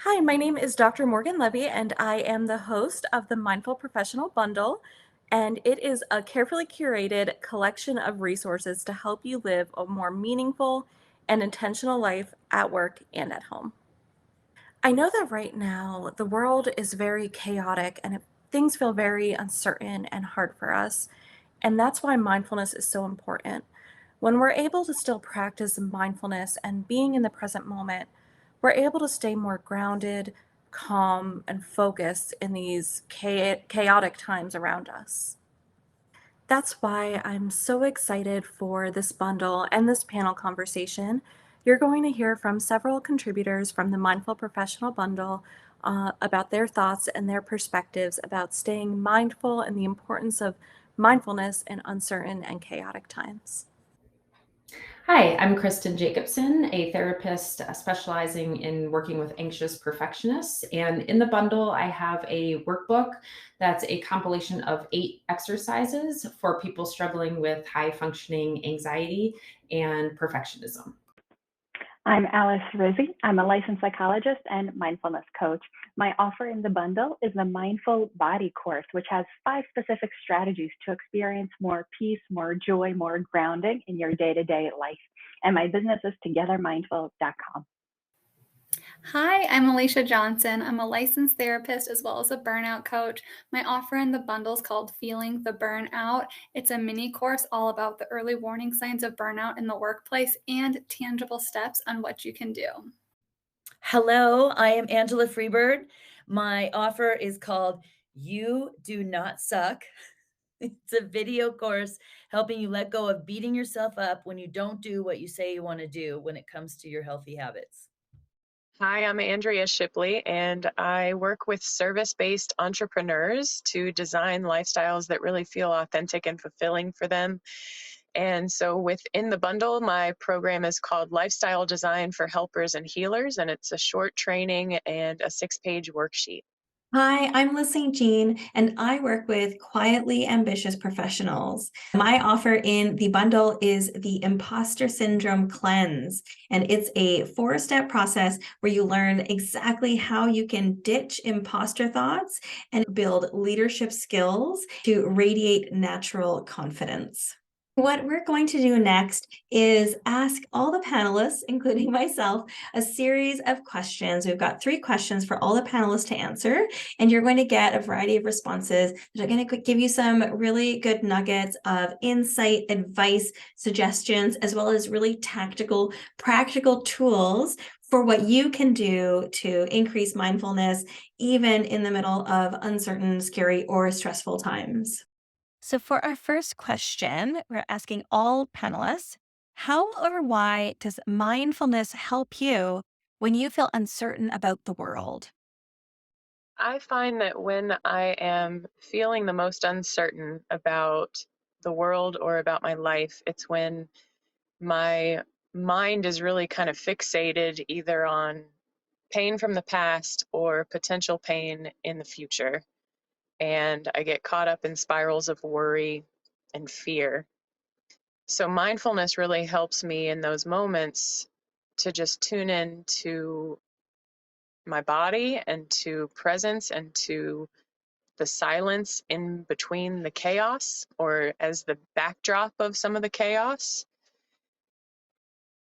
Hi, my name is Dr. Morgan Levy, and I am the host of the Mindful Professional Bundle. And it is a carefully curated collection of resources to help you live a more meaningful and intentional life at work and at home. I know that right now the world is very chaotic and things feel very uncertain and hard for us. And that's why mindfulness is so important. When we're able to still practice mindfulness and being in the present moment, we're able to stay more grounded, calm, and focused in these chaotic times around us. That's why I'm so excited for this bundle and this panel conversation. You're going to hear from several contributors from the Mindful Professional Bundle about their thoughts and their perspectives about staying mindful and the importance of mindfulness in uncertain and chaotic times. Hi, I'm Kristen Jacobsen, a therapist specializing in working with anxious perfectionists. And in the bundle, I have a workbook that's a compilation of 8 exercises for people struggling with high functioning anxiety and perfectionism. I'm Rizzi. I'm a licensed psychologist and mindfulness coach. My offer in the bundle is the Mindful Body course, which has 5 specific strategies to experience more peace, more joy, more grounding in your day-to-day life. And my business is togethermindful.com. Hi, I'm Alicia Johnson. I'm a licensed therapist as well as a burnout coach. My offer in the bundle is called Feeling the Burnout. It's a mini course all about the early warning signs of burnout in the workplace and tangible steps on what you can do. Hello, I am Angela Freebird. My offer is called You Do Not Suck. It's a video course helping you let go of beating yourself up when you don't do what you say you want to do when it comes to your healthy habits. Hi, I'm Andrea Shipley, and I work with service-based entrepreneurs to design lifestyles that really feel authentic and fulfilling for them. And so within the bundle, my program is called Lifestyle Design for Helpers and Healers, and it's a short training and a 6-page worksheet. Hi, I'm Liz St. Jean, and I work with quietly ambitious professionals. My offer in the bundle is the Imposter Syndrome Cleanse, and it's a 4-step process where you learn exactly how you can ditch imposter thoughts and build leadership skills to radiate natural confidence. What we're going to do next is ask all the panelists, including myself, a series of questions. We've got 3 questions for all the panelists to answer, and you're going to get a variety of responses that are going to give you some really good nuggets of insight, advice, suggestions, as well as really tactical, practical tools for what you can do to increase mindfulness, even in the middle of uncertain, scary, or stressful times. So, for our first question, we're asking all panelists, how or why does mindfulness help you when you feel uncertain about the world? I find that when I am feeling the most uncertain about the world or about my life, it's when my mind is really kind of fixated either on pain from the past or potential pain in the future. And I get caught up in spirals of worry and fear. So mindfulness really helps me in those moments to just tune in to my body and to presence and to the silence in between the chaos or as the backdrop of some of the chaos.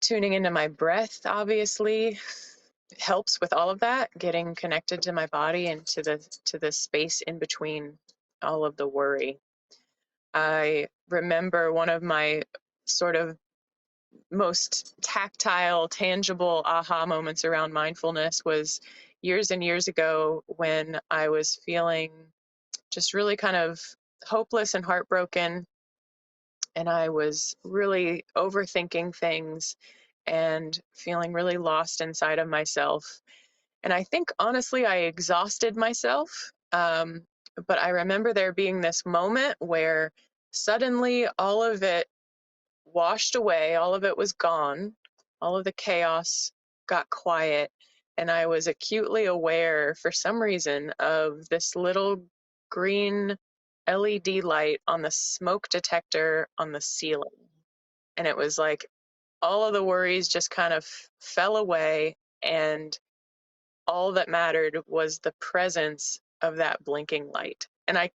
Tuning into my breath, obviously, helps with all of that, getting connected to my body and to the space in between all of the worry. I remember one of my sort of most tactile, tangible aha moments around mindfulness was years and years ago when I was feeling just really kind of hopeless and heartbroken, and I was really overthinking things and feeling really lost inside of myself. And I think honestly, I exhausted myself. But I remember there being this moment where suddenly all of it washed away, all of it was gone, all of the chaos got quiet, and I was acutely aware for some reason of this little green LED light on the smoke detector on the ceiling. And it was like all of the worries just kind of fell away, and all that mattered was the presence of that blinking light. And I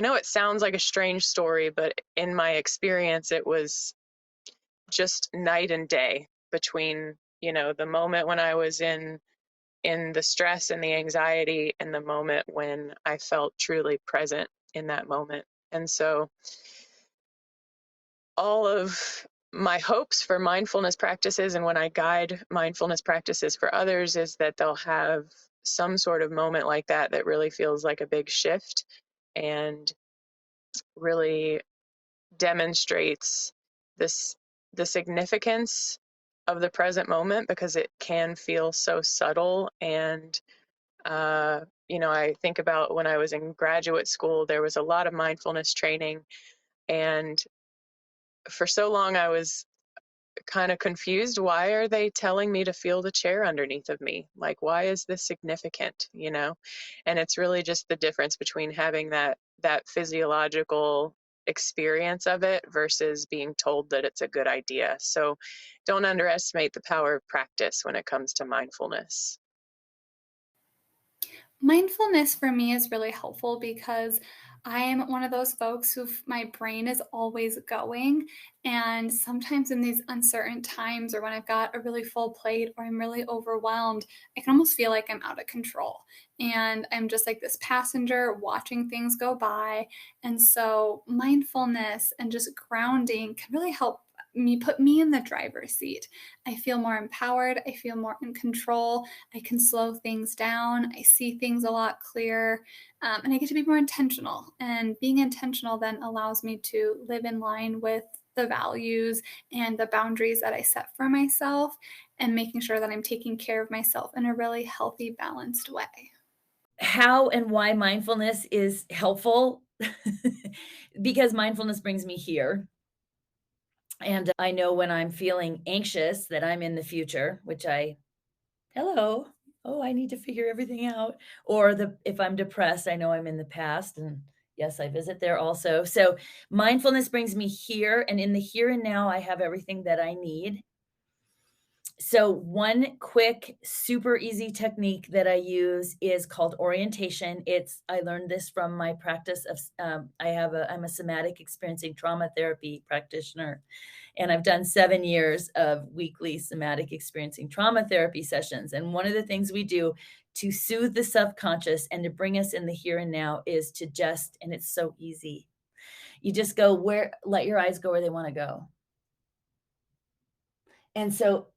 know it sounds like a strange story, but in my experience, it was just night and day between, the moment when I was in the stress and the anxiety and the moment when I felt truly present in that moment. And so all of my hopes for mindfulness practices, and when I guide mindfulness practices for others, is that they'll have some sort of moment like that that really feels like a big shift and really demonstrates the significance of the present moment, because it can feel so subtle. And I think about when I was in graduate school, there was a lot of mindfulness training, and for so long I was kind of confused. Why are they telling me to feel the chair underneath of me? Like, why is this significant? And it's really just the difference between having that physiological experience of it versus being told that it's a good idea. So don't underestimate the power of practice when it comes to mindfulness. Mindfulness for me is really helpful because I am one of those folks who my brain is always going. And sometimes in these uncertain times, or when I've got a really full plate or I'm really overwhelmed, I can almost feel like I'm out of control. And I'm just like this passenger watching things go by. And so mindfulness and just grounding can really help put me in the driver's seat. I feel more empowered. I feel more in control. I can slow things down. I see things a lot clearer. And I get to be more intentional. And being intentional then allows me to live in line with the values and the boundaries that I set for myself, and making sure that I'm taking care of myself in a really healthy, balanced way. How and why mindfulness is helpful? Because mindfulness brings me here. And I know when I'm feeling anxious that I'm in the future, hello, oh, I need to figure everything out. Or if I'm depressed, I know I'm in the past. And yes, I visit there also. So mindfulness brings me here. And in the here and now, I have everything that I need. So one quick, super easy technique that I use is called orientation. I learned this from my practice of, I'm a somatic experiencing trauma therapy practitioner, and I've done 7 years of weekly somatic experiencing trauma therapy sessions. And one of the things we do to soothe the subconscious and to bring us in the here and now is and it's so easy. You just let your eyes go where they want to go. And so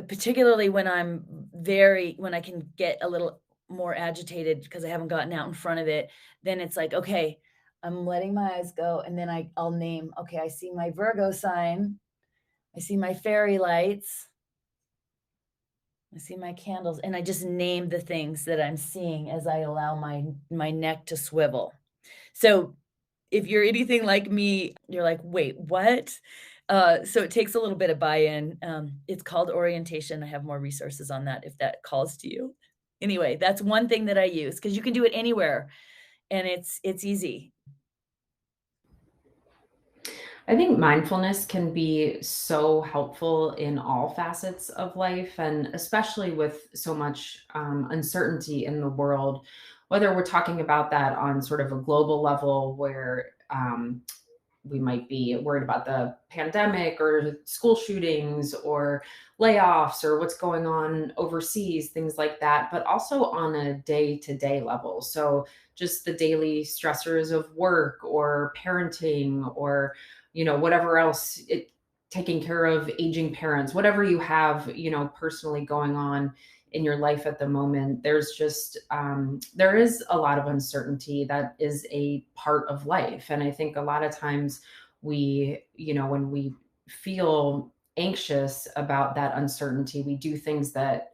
particularly when when I can get a little more agitated because I haven't gotten out in front of it, then it's like, okay, I'm letting my eyes go. And then I'll name, okay, I see my Virgo sign. I see my fairy lights. I see my candles. And I just name the things that I'm seeing as I allow my neck to swivel. So if you're anything like me, you're like, wait, what? So it takes a little bit of buy-in. It's called orientation. I have more resources on that if that calls to you. Anyway, that's one thing that I use because you can do it anywhere, and it's easy. I think mindfulness can be so helpful in all facets of life, and especially with so much uncertainty in the world, whether we're talking about that on sort of a global level where we might be worried about the pandemic or school shootings or layoffs or what's going on overseas, things like that, but also on a day-to-day level. So just the daily stressors of work or parenting or, whatever else, taking care of aging parents, whatever you have, personally going on in your life at the moment. There's just, there is a lot of uncertainty that is a part of life. And I think a lot of times when we feel anxious about that uncertainty, we do things that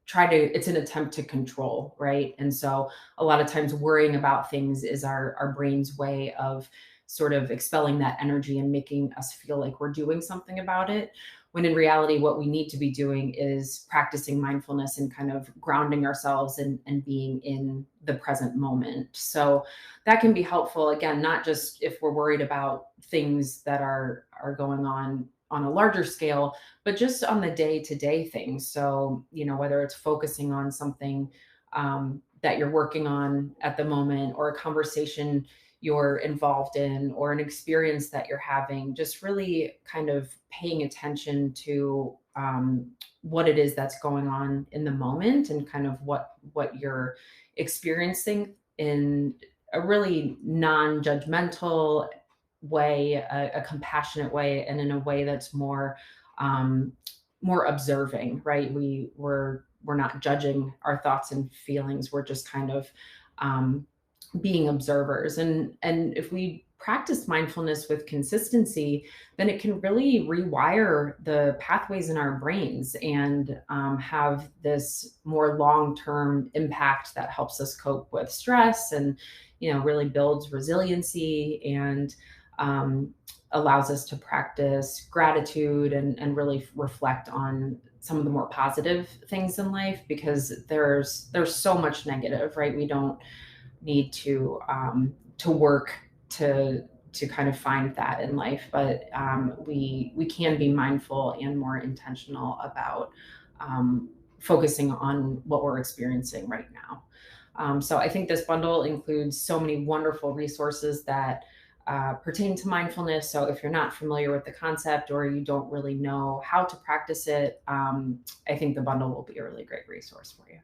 it's an attempt to control, right? And so a lot of times worrying about things is our brain's way of sort of expelling that energy and making us feel like we're doing something about it. When in reality, what we need to be doing is practicing mindfulness and kind of grounding ourselves and being in the present moment. So that can be helpful, again, not just if we're worried about things that are going on on a larger scale, but just on the day-to-day things. So, whether it's focusing on something that you're working on at the moment, or a conversation you're involved in, or an experience that you're having, just really kind of paying attention to what it is that's going on in the moment, and kind of what you're experiencing in a really non-judgmental way, a compassionate way, and in a way that's more observing, right? We're not judging our thoughts and feelings. We're just kind of being observers. And if we practice mindfulness with consistency, then it can really rewire the pathways in our brains, and have this more long-term impact that helps us cope with stress, and really builds resiliency, and allows us to practice gratitude, and really reflect on some of the more positive things in life, because there's so much negative, right? We don't need to work to kind of find that in life, but we can be mindful and more intentional about focusing on what we're experiencing right now. So I think this bundle includes so many wonderful resources that pertain to mindfulness. So if you're not familiar with the concept, or you don't really know how to practice it, I think the bundle will be a really great resource for you.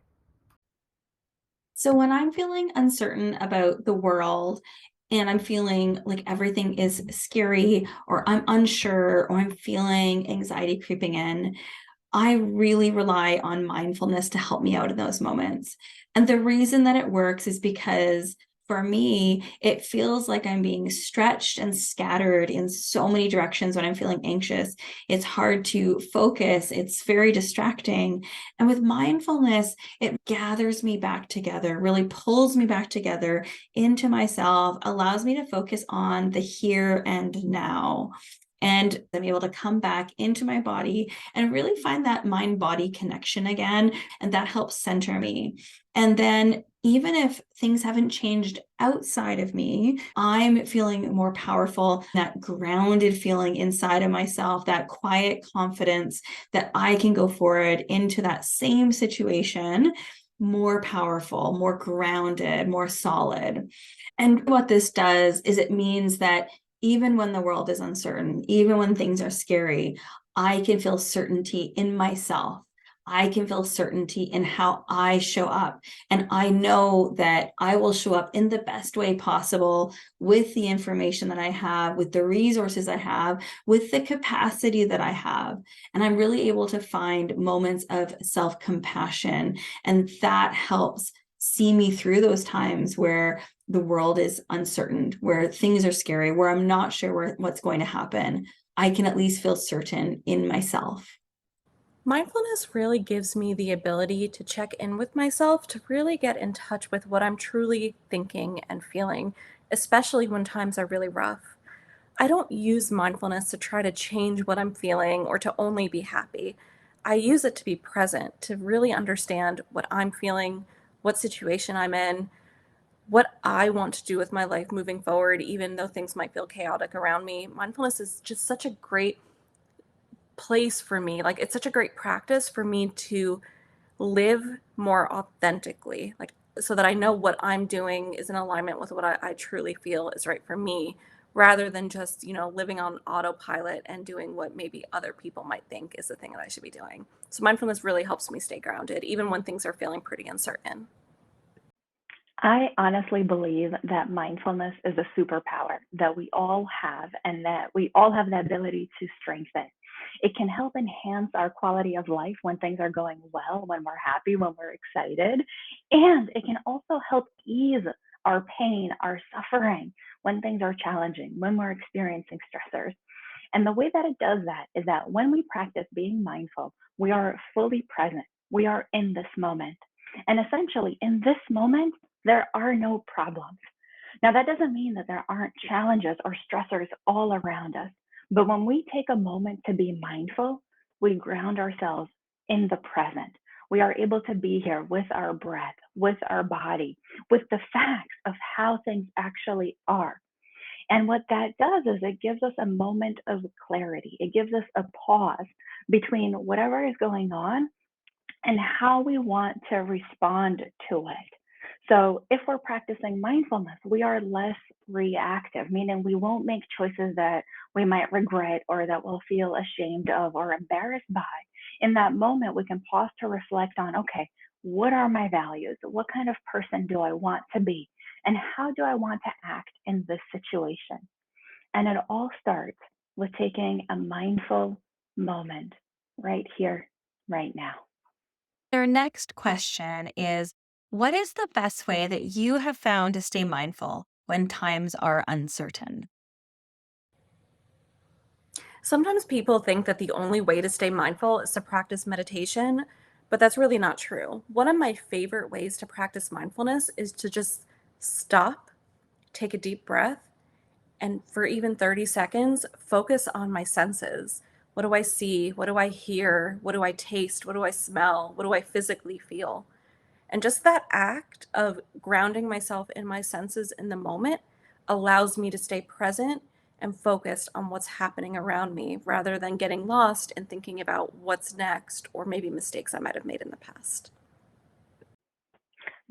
So when I'm feeling uncertain about the world, and I'm feeling like everything is scary, or I'm unsure, or I'm feeling anxiety creeping in, I really rely on mindfulness to help me out in those moments. And the reason that it works is because for me, it feels like I'm being stretched and scattered in so many directions when I'm feeling anxious. It's hard to focus, it's very distracting. And with mindfulness, it gathers me back together, really pulls me back together into myself, allows me to focus on the here and now. And I'm able to come back into my body and really find that mind-body connection again. And that helps center me. And then even if things haven't changed outside of me, I'm feeling more powerful, that grounded feeling inside of myself, that quiet confidence that I can go forward into that same situation more powerful, more grounded, more solid. And what this does is it means that even when the world is uncertain, even when things are scary, I can feel certainty in myself. I can feel certainty in how I show up. And I know that I will show up in the best way possible with the information that I have, with the resources I have, with the capacity that I have. And I'm really able to find moments of self-compassion. And that helps see me through those times where the world is uncertain, where things are scary, where I'm not sure what's going to happen. I can at least feel certain in myself. Mindfulness really gives me the ability to check in with myself, to really get in touch with what I'm truly thinking and feeling, especially when times are really rough. I don't use mindfulness to try to change what I'm feeling or to only be happy. I use it to be present, to really understand what I'm feeling, what situation I'm in, what I want to do with my life moving forward, even though things might feel chaotic around me. Mindfulness is just such a great place for me. Like, it's such a great practice for me to live more authentically, like, so that I know what I'm doing is in alignment with what I truly feel is right for me, rather than just, living on autopilot and doing what maybe other people might think is the thing that I should be doing. So mindfulness really helps me stay grounded, even when things are feeling pretty uncertain. I honestly believe that mindfulness is a superpower that we all have, and that we all have the ability to strengthen. It can help enhance our quality of life when things are going well, when we're happy, when we're excited. And it can also help ease our pain, our suffering when things are challenging, when we're experiencing stressors. And the way that it does that is that when we practice being mindful, we are fully present. We are in this moment. And essentially, in this moment, there are no problems. Now, that doesn't mean that there aren't challenges or stressors all around us. But when we take a moment to be mindful, we ground ourselves in the present. We are able to be here with our breath, with our body, with the facts of how things actually are. And what that does is it gives us a moment of clarity. It gives us a pause between whatever is going on and how we want to respond to it. So, if we're practicing mindfulness, we are less reactive, meaning we won't make choices that we might regret or that we'll feel ashamed of or embarrassed by. In that moment, we can pause to reflect on, okay, what are my values? What kind of person do I want to be? And how do I want to act in this situation? And it all starts with taking a mindful moment right here, right now. Our next question is, what is the best way that you have found to stay mindful when times are uncertain? Sometimes people think that the only way to stay mindful is to practice meditation, but that's really not true. One of my favorite ways to practice mindfulness is to just stop, take a deep breath, and for even 30 seconds, focus on my senses. What do I see? What do I hear? What do I taste? What do I smell? What do I physically feel? And just that act of grounding myself in my senses in the moment allows me to stay present and focused on what's happening around me rather than getting lost and thinking about what's next or maybe mistakes I might have made in the past.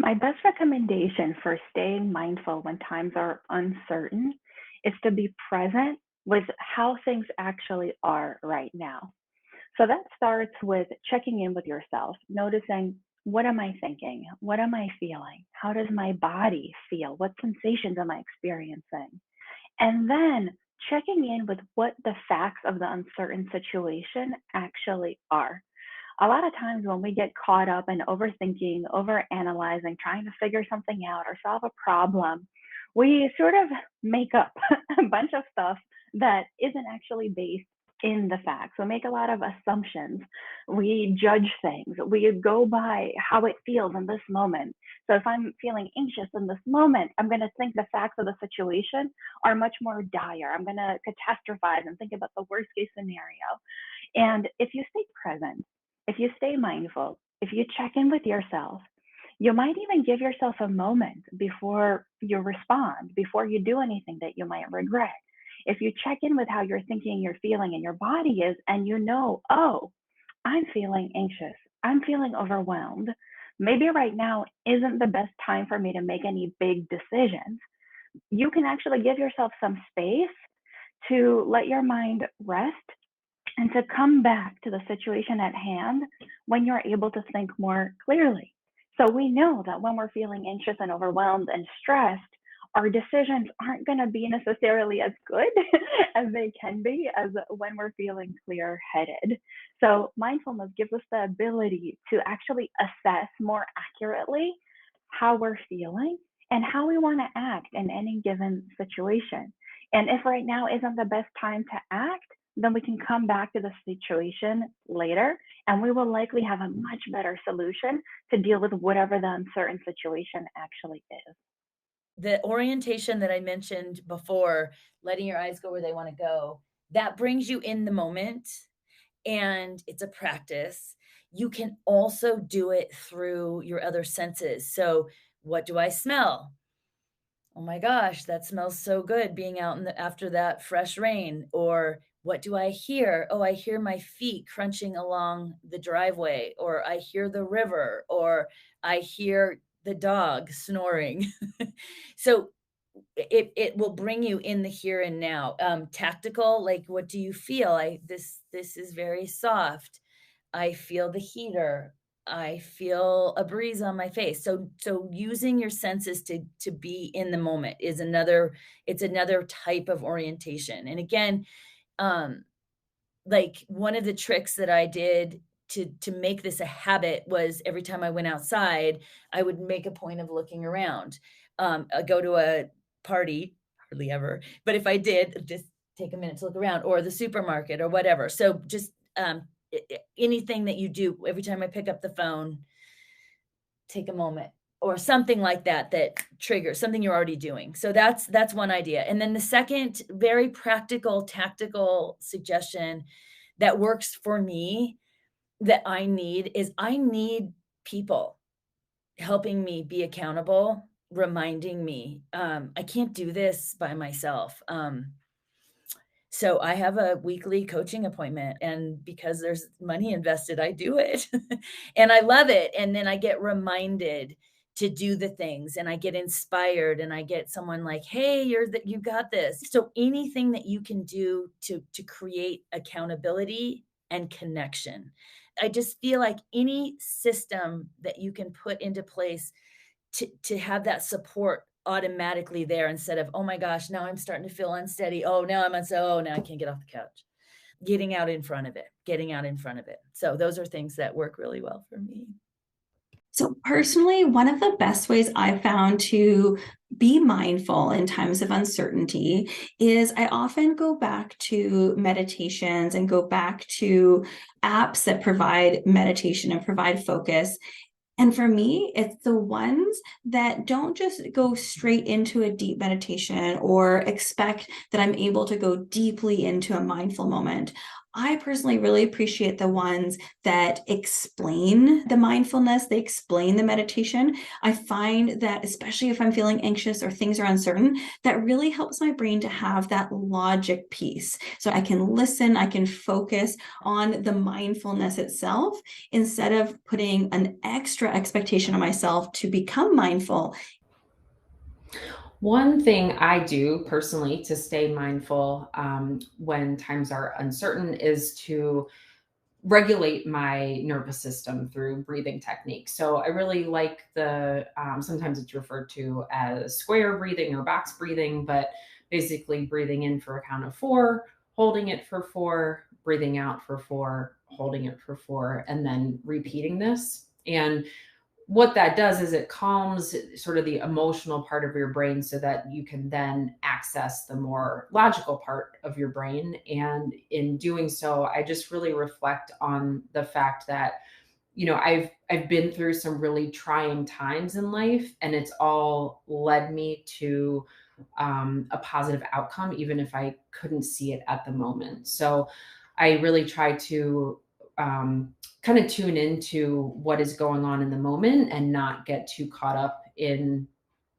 My best recommendation for staying mindful when times are uncertain is to be present with how things actually are right now. So that starts with checking in with yourself, noticing, what am I thinking? What am I feeling? How does my body feel? What sensations am I experiencing? And then checking in with what the facts of the uncertain situation actually are. A lot of times when we get caught up in overthinking, overanalyzing, trying to figure something out or solve a problem, we sort of make up a bunch of stuff that isn't actually based in the facts. We make a lot of assumptions. We judge things. We go by how it feels in this moment. So if I'm feeling anxious in this moment, I'm going to think the facts of the situation are much more dire. I'm going to catastrophize and think about the worst case scenario. And if you stay present, if you stay mindful, if you check in with yourself, you might even give yourself a moment before you respond, before you do anything that you might regret. If you check in with how you're thinking, you're feeling, and your body is, and you know, oh, I'm feeling anxious, I'm feeling overwhelmed. Maybe right now isn't the best time for me to make any big decisions. You can actually give yourself some space to let your mind rest and to come back to the situation at hand when you're able to think more clearly. So we know that when we're feeling anxious and overwhelmed and stressed, our decisions aren't going to be necessarily as good as they can be as when we're feeling clear headed. So, mindfulness gives us the ability to actually assess more accurately how we're feeling and how we want to act in any given situation. And if right now isn't the best time to act, then we can come back to the situation later and we will likely have a much better solution to deal with whatever the uncertain situation actually is. The orientation that I mentioned before, letting your eyes go where they want to go, that brings you in the moment and it's a practice. You can also do it through your other senses. So, what do I smell? Oh my gosh, that smells so good being out in the after that fresh rain. Or what do I hear? Oh, I hear my feet crunching along the driveway, or I hear the river, or I hear the dog snoring. So it will bring you in the here and now. Tactical, like what do you feel? This is very soft. I feel the heater. I feel a breeze on my face. So using your senses to be in the moment is another type of orientation. And again, um, like one of the tricks that I did to make this a habit was every time I went outside, I would make a point of looking around. I go to a party, hardly ever, but if I did, just take a minute to look around, or the supermarket or whatever. So just anything that you do, every time I pick up the phone, take a moment or something like that that triggers something you're already doing. So that's one idea. And then the second very practical, tactical suggestion that works for me that I need people helping me be accountable reminding me, I can't do this by myself. So I have a weekly coaching appointment, and because there's money invested, I do it. And I love it. And then I get reminded to do the things, and I get inspired, and I get someone like, "Hey, you got this." So anything that you can do to create accountability and connection. I just feel like any system that you can put into place to have that support automatically there, instead of, "Oh my gosh, now I'm starting to feel unsteady. Oh, now oh, now I can't get off the couch." Getting out in front of it, getting out in front of it. So those are things that work really well for me. So personally, one of the best ways I've found to be mindful in times of uncertainty is I often go back to meditations and go back to apps that provide meditation and provide focus. And for me, it's the ones that don't just go straight into a deep meditation or expect that I'm able to go deeply into a mindful moment. I personally really appreciate the ones that explain the mindfulness, they explain the meditation. I find that, especially if I'm feeling anxious or things are uncertain, that really helps my brain to have that logic piece. So I can listen, I can focus on the mindfulness itself instead of putting an extra expectation on myself to become mindful. One thing I do personally to stay mindful when times are uncertain is to regulate my nervous system through breathing techniques. So I really like sometimes it's referred to as square breathing or box breathing, but basically breathing in for a count of 4, holding it for 4, breathing out for 4, holding it for 4, and then repeating this. And what that does is it calms sort of the emotional part of your brain so that you can then access the more logical part of your brain. And in doing so, I just really reflect on the fact that, I've been through some really trying times in life, and it's all led me to a positive outcome, even if I couldn't see it at the moment. So I really try to kind of tune into what is going on in the moment and not get too caught up in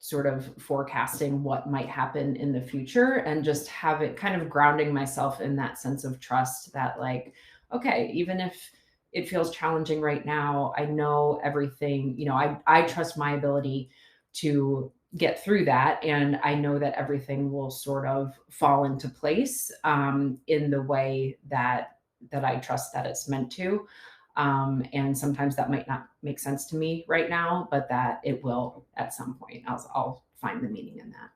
sort of forecasting what might happen in the future, and just have it kind of grounding myself in that sense of trust that, like, okay, even if it feels challenging right now, I know everything, I trust my ability to get through that. And I know that everything will sort of fall into place in the way that I trust that it's meant to. And sometimes that might not make sense to me right now, but that it will at some point. I'll find the meaning in that.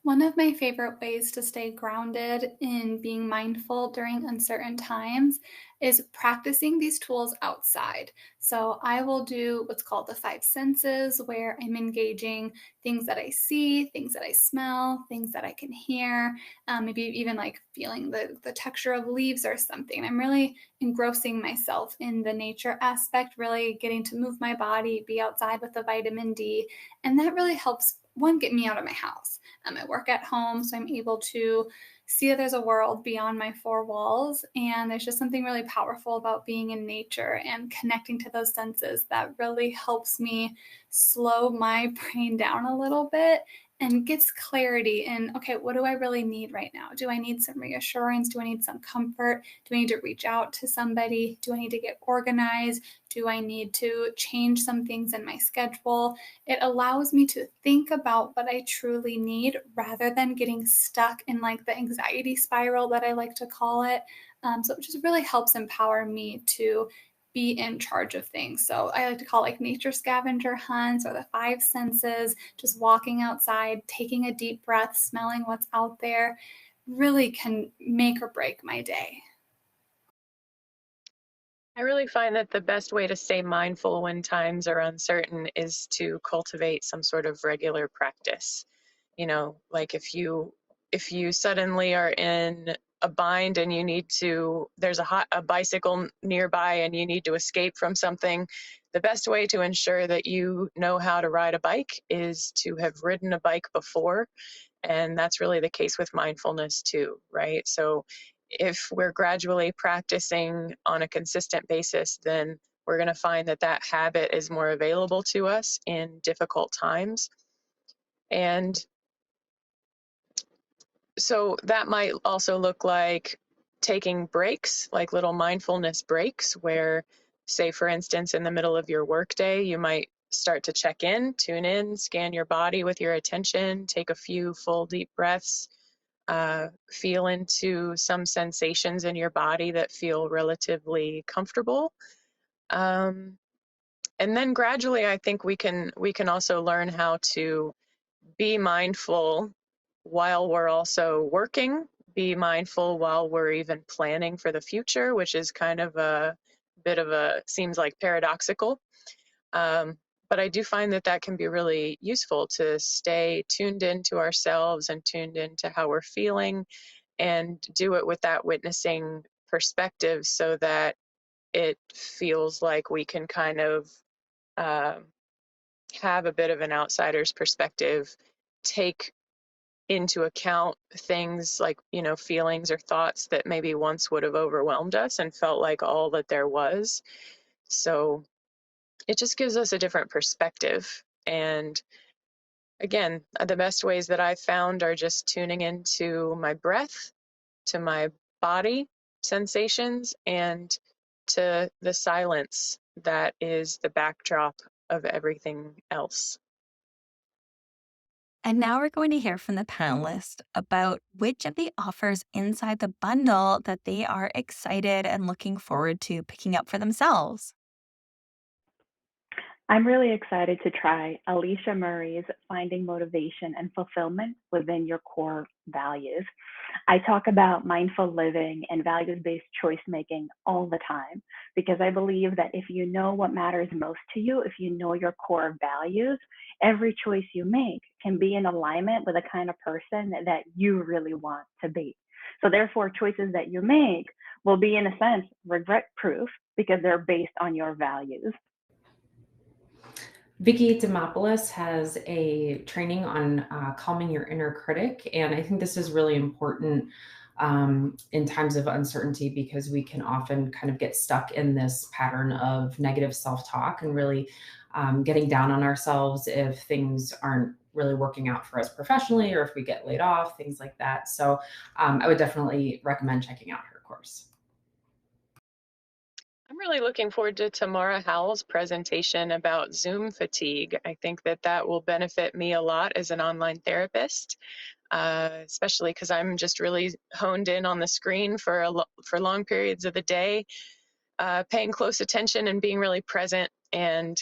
One of my favorite ways to stay grounded in being mindful during uncertain times is practicing these tools outside. So I will do what's called the 5 senses, where I'm engaging things that I see, things that I smell, things that I can hear, maybe even like feeling the texture of leaves or something. I'm really engrossing myself in the nature aspect, really getting to move my body, be outside with the vitamin D. And that really helps, one, get me out of my house. I work at home, so I'm able to see that there's a world beyond my 4 walls. And there's just something really powerful about being in nature and connecting to those senses that really helps me slow my brain down a little bit and gets clarity in, okay, what do I really need right now? Do I need some reassurance? Do I need some comfort? Do I need to reach out to somebody? Do I need to get organized? Do I need to change some things in my schedule? It allows me to think about what I truly need rather than getting stuck in like the anxiety spiral that I like to call it. So it just really helps empower me to be in charge of things. So I like to call like nature scavenger hunts or the 5 senses, just walking outside, taking a deep breath, smelling what's out there, really can make or break my day. I really find that the best way to stay mindful when times are uncertain is to cultivate some sort of regular practice. Like if you suddenly are in a bind and there's a bicycle nearby and you need to escape from something, the best way to ensure that you know how to ride a bike is to have ridden a bike before. And that's really the case with mindfulness too, right? So if we're gradually practicing on a consistent basis, then we're going to find that that habit is more available to us in difficult times. And so that might also look like taking breaks, like little mindfulness breaks, where, say, for instance, in the middle of your workday, you might start to check in, tune in, scan your body with your attention, take a few full deep breaths, feel into some sensations in your body that feel relatively comfortable. And then gradually, I think we can also learn how to be mindful while we're also working, be mindful while we're even planning for the future, which is kind of a bit of a, seems like paradoxical. But I do find that that can be really useful to stay tuned into ourselves and tuned into how we're feeling, and do it with that witnessing perspective, so that it feels like we can kind of have a bit of an outsider's perspective, take into account things like, you know, feelings or thoughts that maybe once would have overwhelmed us and felt like all that there was. So it just gives us a different perspective. And again, the best ways that I've found are just tuning into my breath, to my body sensations, and to the silence that is the backdrop of everything else. And now we're going to hear from the panelists about which of the offers inside the bundle that they are excited and looking forward to picking up for themselves. I'm really excited to try Alicia Murray's Finding Motivation and Fulfillment Within Your Core Values. I talk about mindful living and values-based choice making all the time, because I believe that if you know what matters most to you, if you know your core values, every choice you make can be in alignment with the kind of person that you really want to be. So therefore, choices that you make will be, in a sense, regret proof, because they're based on your values. Vicki Demopoulos has a training on calming your inner critic. And I think this is really important in times of uncertainty, because we can often kind of get stuck in this pattern of negative self-talk and really getting down on ourselves if things aren't really working out for us professionally, or if we get laid off, things like that. So I would definitely recommend checking out her course. I'm really looking forward to Tamara Howell's presentation about Zoom fatigue. I think that that will benefit me a lot as an online therapist, especially because I'm just really honed in on the screen for long periods of the day, paying close attention and being really present. And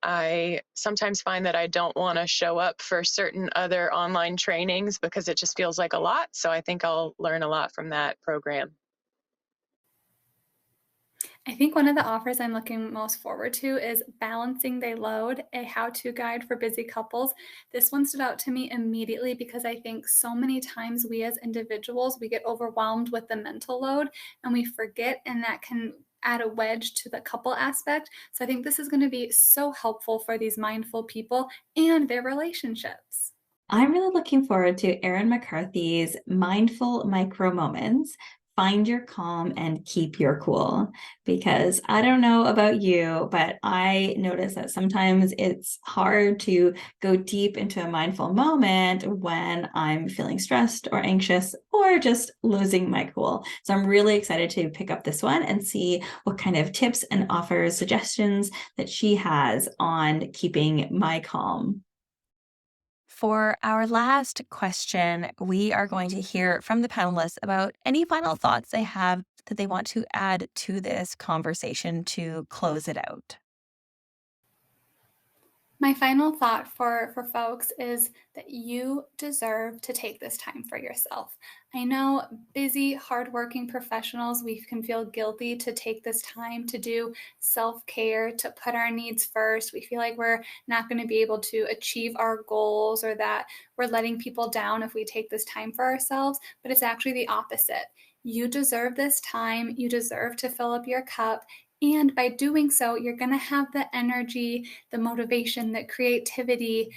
I sometimes find that I don't want to show up for certain other online trainings because it just feels like a lot. So I think I'll learn a lot from that program. I think one of the offers I'm looking most forward to is Balancing They Load, a how-to guide for busy couples. This one stood out to me immediately because I think so many times we as individuals, we get overwhelmed with the mental load and we forget, and that can add a wedge to the couple aspect. So I think this is going to be so helpful for these mindful people and their relationships. I'm really looking forward to Erin McCarthy's Mindful Micro Moments. Find your calm and keep your cool. Because I don't know about you, but I notice that sometimes it's hard to go deep into a mindful moment when I'm feeling stressed or anxious or just losing my cool. So I'm really excited to pick up this one and see what kind of tips and offers, suggestions that she has on keeping my calm. For our last question, we are going to hear from the panelists about any final thoughts they have that they want to add to this conversation to close it out. My final thought for folks is that you deserve to take this time for yourself. I know busy, hardworking professionals, we can feel guilty to take this time to do self-care, to put our needs first. We feel like we're not going to be able to achieve our goals, or that we're letting people down if we take this time for ourselves, but it's actually the opposite. You deserve this time. You deserve to fill up your cup. And by doing so, you're going to have the energy, the motivation, the creativity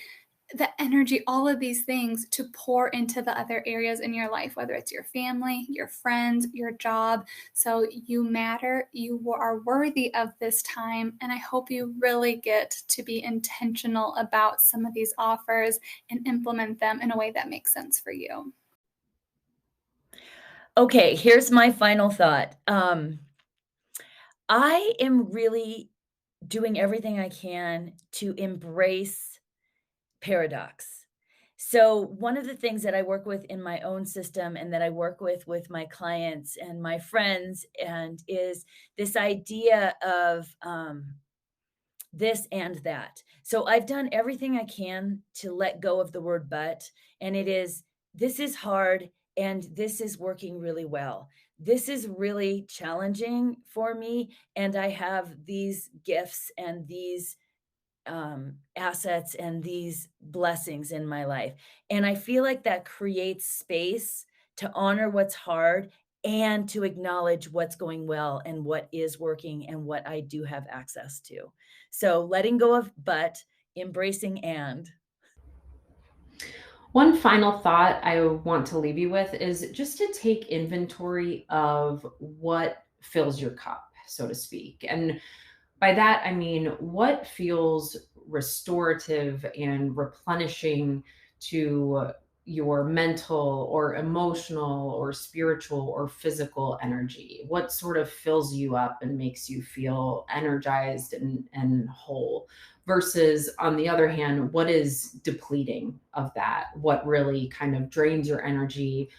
the energy, all of these things to pour into the other areas in your life, whether it's your family, your friends, your job. So you matter, you are worthy of this time. And I hope you really get to be intentional about some of these offers and implement them in a way that makes sense for you. Okay, here's my final thought. I am really doing everything I can to embrace paradox. So one of the things that I work with in my own system and that I work with my clients and my friends and is this idea of this and that. So I've done everything I can to let go of the word but, and it is this is hard and this is working really well. This is really challenging for me, and I have these gifts and these assets and these blessings in my life. And I feel like that creates space to honor what's hard and to acknowledge what's going well and what is working and what I do have access to. So letting go of but, embracing and. One final thought I want to leave you with is just to take inventory of what fills your cup, so to speak. And by that, I mean, what feels restorative and replenishing to your mental or emotional or spiritual or physical energy? What sort of fills you up and makes you feel energized and whole? Versus, on the other hand, what is depleting of that? What really kind of drains your energy,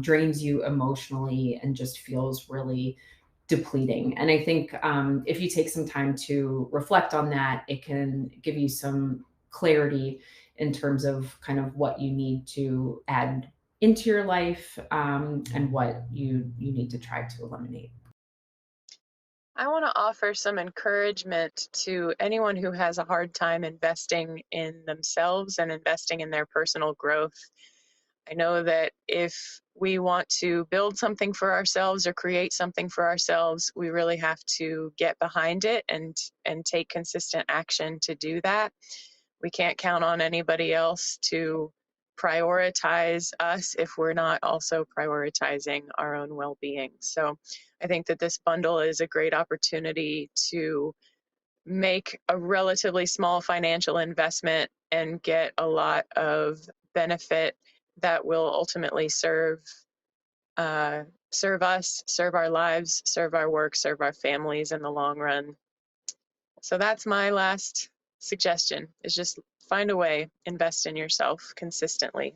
drains you emotionally, and just feels really depleting. And I think if you take some time to reflect on that, it can give you some clarity in terms of kind of what you need to add into your life, and what you need to try to eliminate. I want to offer some encouragement to anyone who has a hard time investing in themselves and investing in their personal growth. I know that if we want to build something for ourselves or create something for ourselves, we really have to get behind it and take consistent action to do that. We can't count on anybody else to prioritize us if we're not also prioritizing our own well-being. So I think that this bundle is a great opportunity to make a relatively small financial investment and get a lot of benefit that will ultimately serve us, serve our lives, serve our work, serve our families in the long run. So that's my last suggestion, is just find a way, invest in yourself consistently.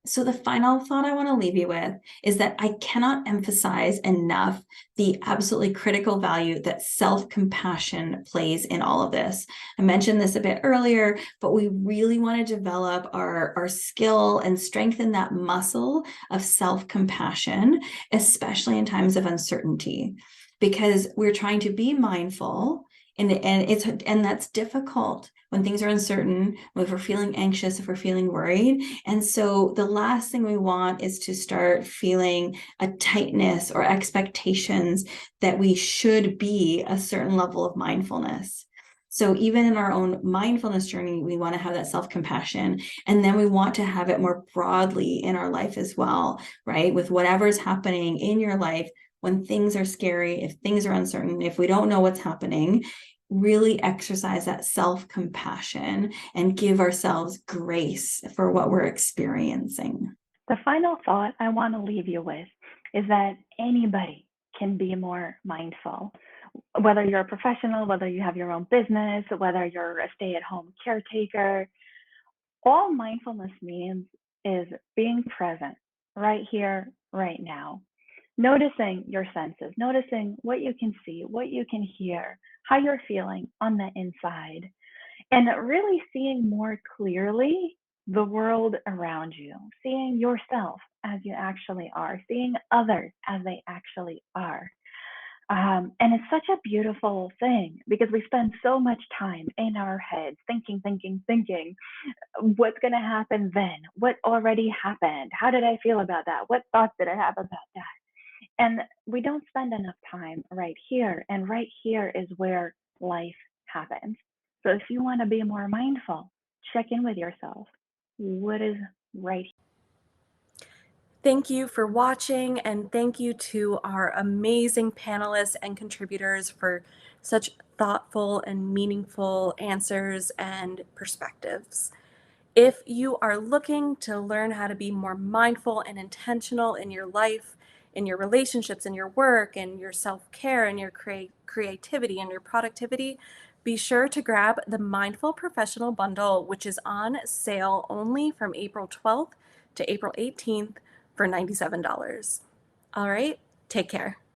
So the final thought I want to leave you with is that I cannot emphasize enough the absolutely critical value that self-compassion plays in all of this. I mentioned this a bit earlier, but we really want to develop our skill and strengthen that muscle of self-compassion, especially in times of uncertainty, because we're trying to be mindful. And that's difficult when things are uncertain, if we're feeling anxious, if we're feeling worried. And so the last thing we want is to start feeling a tightness or expectations that we should be a certain level of mindfulness. So even in our own mindfulness journey, we want to have that self-compassion, and then we want to have it more broadly in our life as well, right? With whatever's happening in your life, when things are scary, if things are uncertain, if we don't know what's happening, really exercise that self-compassion and give ourselves grace for what we're experiencing. The final thought I want to leave you with is that anybody can be more mindful. Whether you're a professional, whether you have your own business, whether you're a stay-at-home caretaker, all mindfulness means is being present right here, right now. Noticing your senses, noticing what you can see, what you can hear, how you're feeling on the inside, and really seeing more clearly the world around you, seeing yourself as you actually are, seeing others as they actually are. And it's such a beautiful thing because we spend so much time in our heads thinking, what's going to happen then? What already happened? How did I feel about that? What thoughts did I have about that? And we don't spend enough time right here. And right here is where life happens. So if you want to be more mindful, check in with yourself. What is right? Thank you for watching, and thank you to our amazing panelists and contributors for such thoughtful and meaningful answers and perspectives. If you are looking to learn how to be more mindful and intentional in your life, in your relationships, in your work, in your self-care, and your creativity and your productivity, be sure to grab the Mindful Professional Bundle, which is on sale only from April 12th to April 18th for $97. All right, take care.